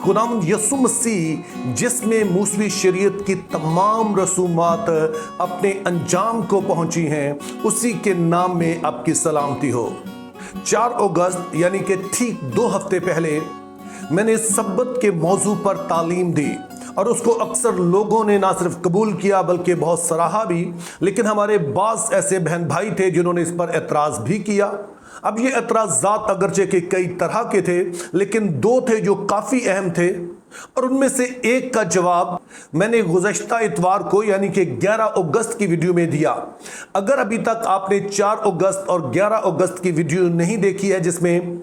खुदावंद यसु मसीह जिसमें मूसवी शरीयत की तमाम रसूमात अपने अंजाम को पहुंची हैं, उसी के नाम में आपकी सलामती हो। 4 अगस्त यानी कि ठीक 2 हफ्ते पहले मैंने सब्बत के मौजू पर तालीम दी और उसको अक्सर लोगों ने ना सिर्फ कबूल किया बल्कि बहुत सराहा भी। लेकिन हमारे बाज़ ऐसे बहन भाई थे जिन्होंने इस पर एतराज़ भी किया। अब ये एतराज़ात अगरचे के कई तरह के थे, लेकिन 2 थे जो काफ़ी अहम थे और उनमें से एक का जवाब मैंने गुज़श्ता इतवार को यानी कि 11 अगस्त की वीडियो में दिया। अगर अभी तक आपने 4 अगस्त और 11 अगस्त की वीडियो नहीं देखी है जिसमें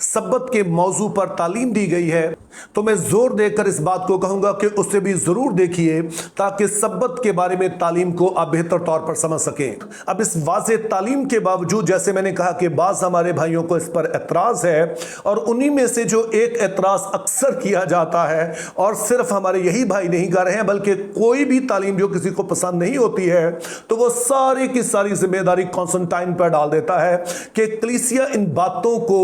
सब्बत के मौजू पर तालीम दी गई है, तो मैं जोर देकर इस बात को कहूंगा कि उसे भी जरूर देखिए ताकि सब्बत के बारे में तालीम को आप बेहतर तौर पर समझ सकें। अब इस वाज़े तालीम के बावजूद जैसे मैंने कहा कि बाज़ हमारे भाइयों को इस पर एतराज़ है और उन्हीं में से जो एक एतराज़ अक्सर किया जाता है, और सिर्फ हमारे यही भाई नहीं कर रहे हैं बल्कि कोई भी तालीम जो किसी को पसंद नहीं होती है तो वो सारी की सारी जिम्मेदारी कॉन्स्टेंटाइन पर डाल देता है कि कलीसिया इन बातों को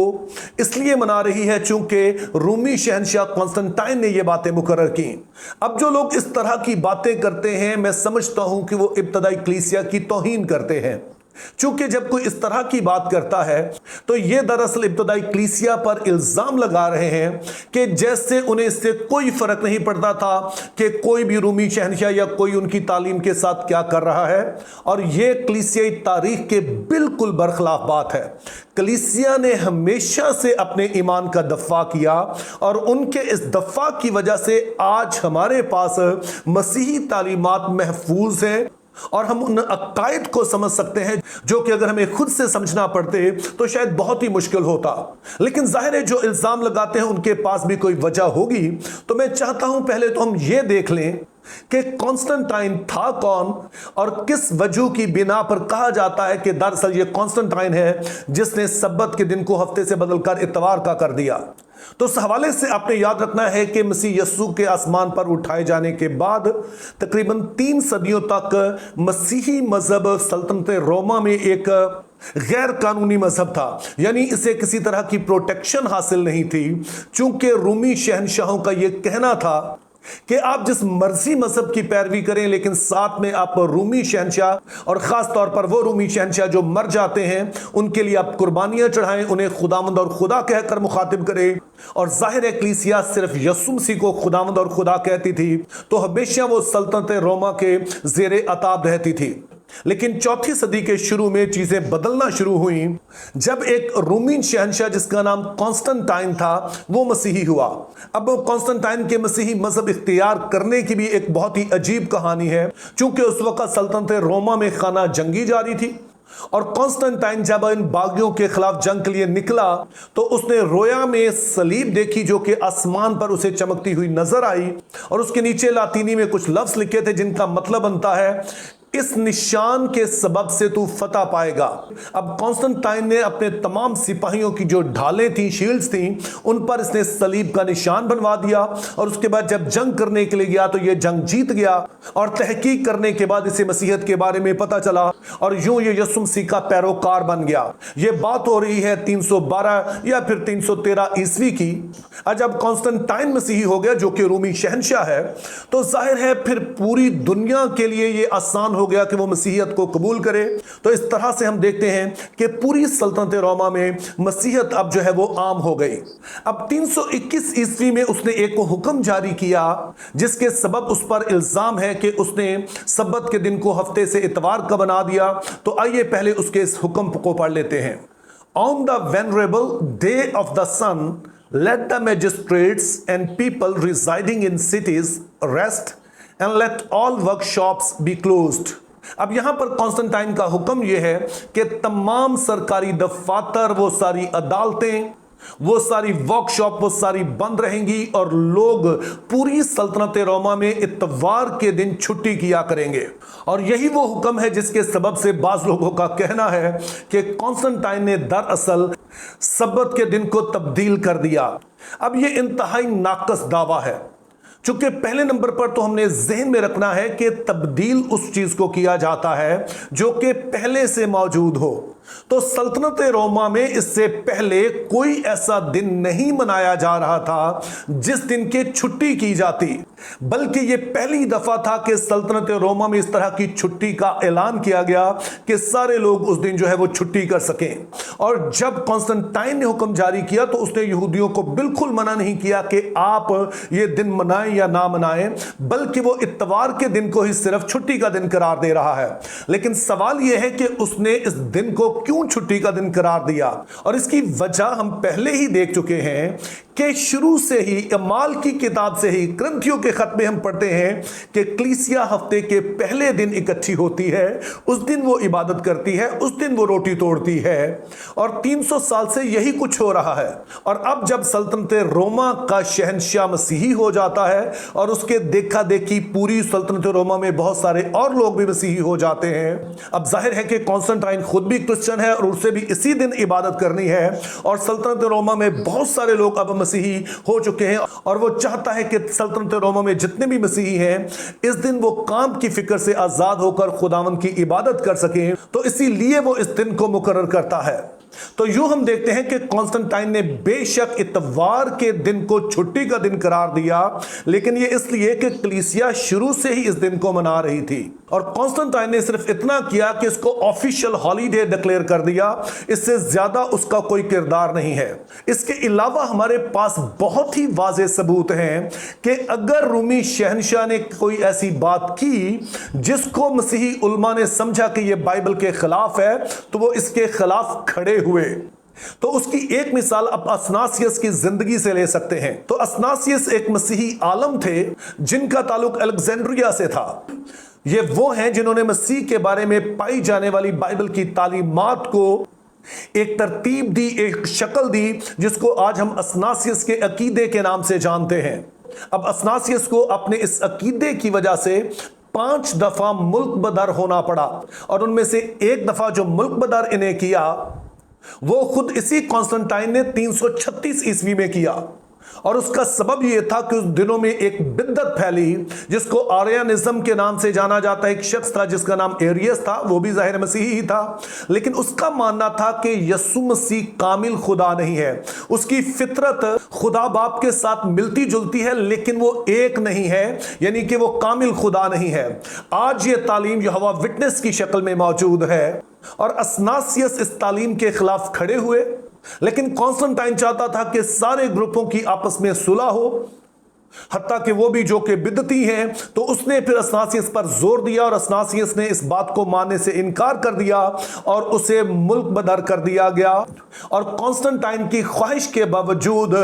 इसलिए मना रही है चूंकि रूमी शहंशाह कॉन्स्टेंटाइन ने ये बातें मुकर्रर की। अब जो लोग इस तरह की बातें करते हैं, मैं समझता हूं कि वो इब्तदाई कलीसिया की तौहीन करते हैं, चूंकि जब कोई इस तरह की बात करता है तो ये दरअसल इब्तदाई कलीसिया पर इल्जाम लगा रहे हैं कि जैसे उन्हें इससे कोई फर्क नहीं पड़ता था कि कोई भी रूमी शहंशाह या कोई उनकी तालीम के साथ क्या कर रहा है। और ये कलीसियाई तारीख के बिल्कुल बरखिलाफ बात है। कलीसिया ने हमेशा से अपने ईमान का दफा किया और उनके इस दफा की वजह से आज हमारे पास मसीही तालीमात महफूज हैं और हम उन अकायद को समझ सकते हैं जो कि अगर हमें खुद से समझना पड़ते तो शायद बहुत ही मुश्किल होता। लेकिन जाहिर है जो इल्जाम लगाते हैं उनके पास भी कोई वजह होगी। तो मैं चाहता हूं पहले तो हम ये देख लें कि कॉन्स्टेंटाइन था कौन और किस वजह की बिना पर कहा जाता है कि दरअसल ये कॉन्स्टेंटाइन है जिसने सब्बत के दिन को हफ्ते से बदलकर इतवार का कर दिया। तो उस हवाले से आपने याद रखना है कि मसीह यस्सु के आसमान पर उठाए जाने के बाद तकरीबन 3 सदियों तक मसीही मजहब सल्तनत रोमा में एक गैर कानूनी मजहब था, यानी इसे किसी तरह की प्रोटेक्शन हासिल नहीं थी, चूंकि रूमी शहंशाहों का यह कहना था कि आप जिस मर्जी मजहब की पैरवी करें लेकिन साथ में आप रूमी शहंशाह और ख़ास तौर पर वो रूमी शहंशाह जो मर जाते हैं उनके लिए आप कुर्बानियां चढ़ाएं, उन्हें खुदावंद और खुदा कहकर मुखातिब करें। और जाहिर है कलीसिया सिर्फ यस्सु मसीह को खुदावंद और खुदा कहती थी, तो हमेशा वो सल्तनत रोमा के ज़ेरे अताब रहती थी। लेकिन 4वीं सदी के शुरू में चीजें बदलना शुरू हुई जब एक रोमी शहंशाह जिसका नाम कॉन्स्टेंटाइन था वो मसीही हुआ। अब कॉन्स्टेंटाइन के मसीही मजहब इख्तियार करने की भी एक बहुत ही अजीब कहानी है, क्योंकि उस वक्त सल्तनत रोमा में खाना जंगी जारी थी और कॉन्स्टेंटाइन जब इन बागियों के खिलाफ जंग के लिए निकला तो उसने रोया में सलीब देखी जो कि आसमान पर उसे चमकती हुई नजर आई और उसके नीचे लातीनी में कुछ लफ्ज लिखे थे जिनका मतलब बनता है इस निशान के सबब से तू फतह पाएगा। अब कॉन्स्टेंटाइन ने अपने तमाम सिपाहियों की जो ढालें थी, शील्ड्स थी, उन पर इसने सलीब का निशान बनवा दिया और उसके बाद जब जंग करने के लिए गया तो ये जंग जीत गया और तहकीक करने के बाद इसे मसीहत के बारे में पता चला और यूं ये यस्सु मसीह का पैरोकार बन गया। ये बात हो रही है 312 या फिर 313 ईस्वी की। जब कॉन्स्टेंटाइन मसीही हो गया जो कि रोमी शहंशाह है, तो जाहिर है फिर पूरी दुनिया के लिए ये आसान हो गया कि वो मसीहियत को कबूल करे। तो इस तरह से हम देखते हैं कि पूरी सल्तनत रोमा में मसीहियत अब जो है वो आम हो गई। अब 321 ईस्वी में उसने एक हुक्म जारी किया जिसके सबब उस पर इल्जाम है कि उसने सब्बत के दिन को हफ्ते से इतवार का बना दिया। तो आइए पहले उसके इस हुक्म को पढ़ लेते हैं। On the venerable day of the sun let the magistrates and people residing in cities rest and let all workshops be closed। अब यहां पर कॉन्स्टेंटाइन का हुक्म यह है कि तमाम सरकारी दफातर, वो सारी अदालतें, वो सारी वर्कशॉप, वो सारी बंद रहेंगी और लोग पूरी सल्तनत रोमा में इतवार के दिन छुट्टी किया करेंगे। और यही वो हुक्म है जिसके सबब से बाज लोगों का कहना है कि कॉन्स्टेंटाइन ने दरअसल सब्बत के दिन को तब्दील कर दिया। अब ये इंतहाई नाकस दावा है, चूंकि पहले नंबर पर तो हमने ज़हन में रखना है कि तब्दील उस चीज़ को किया जाता है जो कि पहले से मौजूद हो। तो सल्तनत रोमा में इससे पहले कोई ऐसा दिन नहीं मनाया जा रहा था जिस दिन के छुट्टी की जाती, बल्कि यह पहली दफा था कि सल्तनत रोमा में इस तरह की छुट्टी का ऐलान किया गया कि सारे लोग उस दिन जो है वो छुट्टी कर सकें। और जब कॉन्स्टेंटाइन ने हुक्म जारी किया तो उसने यहूदियों को बिल्कुल मना नहीं किया कि आप ये दिन मनाएं या ना मनाएं, बल्कि वो इत्तवार के दिन को ही सिर्फ छुट्टी का दिन करार दे रहा है। लेकिन सवाल यह है कि उसने इस दिन को क्यों छुट्टी का दिन करार दिया, और इसकी वजह हम पहले ही देख चुके हैं कि शुरू से ही अमाल की किताब से ही ग्रंथियों के खत में हम पढ़ते हैं कि कलीसिया हफ्ते के पहले दिन इकट्ठी होती है, उस दिन वो इबादत करती है, उस दिन वो रोटी तोड़ती है, और 300 साल से यही कुछ हो रहा है। और अब जब सल्तनत रोमा का शहंशाह मसीही हो जाता है और उसके देखा देखी पूरी सल्तनत रोमा में बहुत सारे और लोग भी मसीही हो जाते हैं, अब जाहिर है कि कॉन्स्टेंटाइन खुद भी क्रिश्चियन है और उसे भी इसी दिन इबादत करनी है, और सल्तनत रोमा में बहुत सारे लोग अब मसीही हो चुके हैं, और वो चाहता है कि सल्तनत रोमा में जितने भी मसीही हैं इस दिन वो काम की फिक्र से आजाद होकर खुदावंद की इबादत कर सकें, तो इसीलिए वो इस दिन को मुकर्रर करता है। तो यूं हम देखते हैं कि कॉन्स्टेंटाइन ने बेशक इतवार के दिन को छुट्टी का दिन करार दिया, लेकिन यह इसलिए कि कलीसिया शुरू से ही इस दिन को मना रही थी, और कॉन्स्टेंटाइन ने सिर्फ इतना किया कि इसको ऑफिशियल हॉलीडे डिक्लेयर कर दिया, इससे ज्यादा उसका कोई किरदार नहीं है। इसके अलावा हमारे पास बहुत ही वाज़ेह सबूत हैं कि अगर रूमी शहंशाह ने कोई ऐसी बात की जिसको मसीही उलमा ने समझा कि यह बाइबल के खिलाफ है, तो वो इसके खिलाफ खड़े हुए। तो उसकी एक मिसाल आप असनासियस की जिंदगी से ले सकते हैं। तो असनासियस एक मसीही आलम थे जिनका ताल्लुक अलेक्जेंड्रिया से था। ये वो हैं जिन्होंने मसीह के बारे में पाई जाने वाली बाइबल की तालीमात को एक तरतीब दी, एक शक्ल दी, जिसको आज हम असनासियस के अकीदे के नाम से जानते हैं। अब असनासियस को अपने इस अकीदे की वजह से 5 दफा मुल्क बदर होना पड़ा, और उनमें से एक दफा जो मुल्क बदर इन्हें किया वो खुद इसी कॉन्स्टेंटाइन ने 336 ईस्वी में किया। और उसका सबब यह था कि उस दिनों में एक बिद्दत फैली जिसको आर्यनिज्म के नाम से जाना जाता है। एक शख्स था जिसका नाम एरियस था, वो भी जाहिर मसीही ही था, लेकिन उसका मानना था कि यस्सु मसीह कामिल खुदा नहीं है, उसकी फितरत खुदा बाप के साथ मिलती जुलती है लेकिन वो एक नहीं है, यानी कि वो कामिल खुदा नहीं है। आज ये तालीम यहोवा विटनेस की शक्ल में मौजूद है, और असनासियस इस तालीम के खिलाफ खड़े हुए, लेकिन कॉन्स्टेंटाइन चाहता था कि सारे ग्रुपों की आपस में सुलह हो, हत्ता कि वो भी जो कि बिदती हैं। तो उसने फिर असनासियस पर जोर दिया, और असनासियस ने इस बात को मानने से इनकार कर दिया और उसे मुल्क बदर कर दिया गया। और कॉन्स्टेंटाइन की ख्वाहिश के बावजूद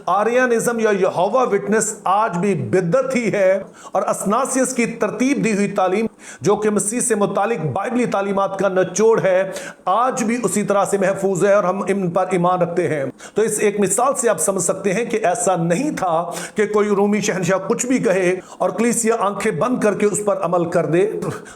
आर्यनिज्म या यहोवा विटनेस आज भी बिदत ही है, और असनासियस की तरतीब दी हुई तालीम जो कि मसीह से मुतालिक बाइबली तालीमात का निचोड़ है, आज भी उसी तरह से महफूज है, और हम इन पर ईमान रखते हैं। तो इस एक मिसाल से आप समझ सकते हैं कि ऐसा नहीं था कि कोई रूमी शहंशाह कुछ भी कहे और कलीसिया आंखें बंद करके उस पर अमल कर दे।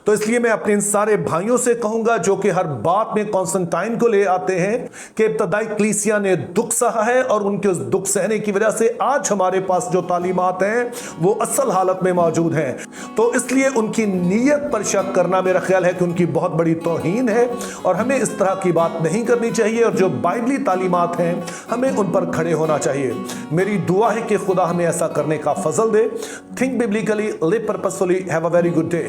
तो इसलिए मैं अपने इन सारे भाइयों से कहूंगा जो कि हर बात में कॉन्स्टेंटाइन को ले आते हैं कि इब्तदाई कलीसिया ने दुख सहा है, और उनके उस दुख सहने की वजह से आज हमारे पास जो तालीमात हैं वो असल हालत में मौजूद हैं। तो इसलिए उनकी नीयत पर शक करना मेरा ख्याल है कि उनकी बहुत बड़ी तौहीन है, और हमें इस तरह की बात नहीं करनी चाहिए, और जो बाइबली तालीमात हैं हमें उन पर खड़े होना चाहिए। मेरी दुआ है कि खुदा हमें ऐसा करने का फजल दे। Think biblically, live purposefully, have a very good day.